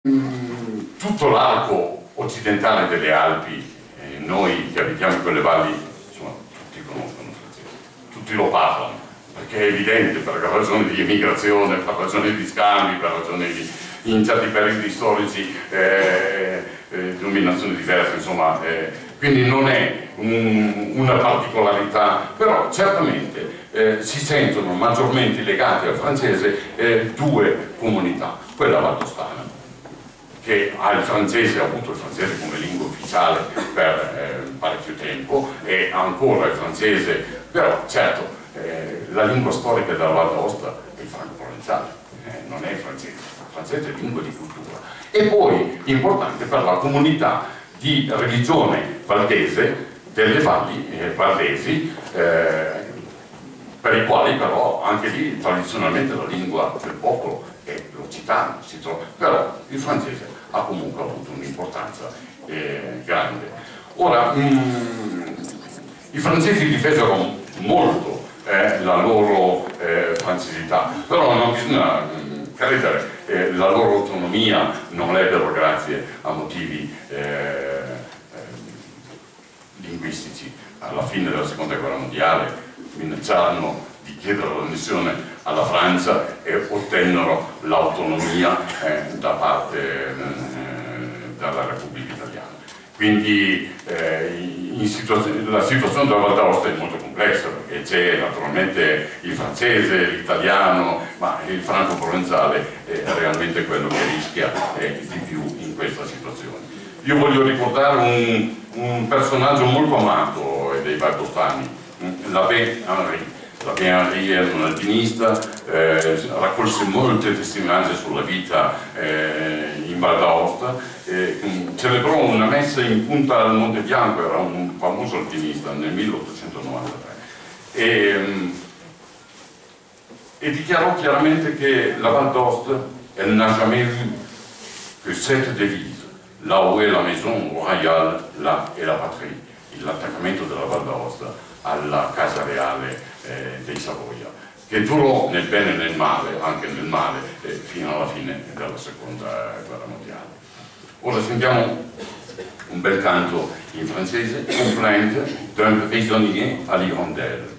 Tutto l'arco occidentale delle Alpi, noi che abitiamo in quelle valli, insomma, tutti conoscono il francese, tutti lo parlano, perché è evidente, per ragioni di emigrazione, per ragioni di scambi, per ragioni di, in certi periodi storici, dominazioni diverse, insomma, quindi non è una particolarità, però certamente si sentono maggiormente legati al francese due comunità, quella valdostana, che ha il francese, ha avuto il francese come lingua ufficiale per parecchio tempo e ha ancora il francese, però certo la lingua storica della Val d'Aosta è il franco-provenzale, non è il francese è lingua di cultura. E poi importante per la comunità di religione valdese, delle valli valdesi, per i quali però anche lì tradizionalmente la lingua del popolo è l'occitano, però il francese ha comunque avuto un'importanza grande. Ora, i francesi difesero molto la loro francesità, però non bisogna credere, la loro autonomia non ebbero grazie a motivi linguistici. Alla fine della seconda guerra mondiale minacciarono di chiedere l'annessione alla Francia e ottennero l'autonomia da parte della Repubblica Italiana. Quindi la situazione della Val d'Aosta è molto complessa, perché c'è naturalmente il francese, l'italiano, ma il franco-provenzale è realmente quello che rischia di più in questa situazione. Io voglio ricordare un personaggio molto amato dei valdostani, l'abbé Henry. L'abbé Henry era un alpinista, raccolse molte testimonianze sulla vita in Val d'Aosta, celebrò una messa in punta al Monte Bianco, era un famoso alpinista nel 1893, e dichiarò chiaramente che la Val d'Aosta, elle n'a jamais vu que cette devise: là où est la maison royale, là est la patrie. L'attaccamento della Val d'Aosta alla casa reale dei Savoia, che durò nel bene e nel male, anche nel male, fino alla fine della seconda guerra mondiale. Ora sentiamo un bel canto in francese, Complainte d'un prisonnier à l'hirondelle.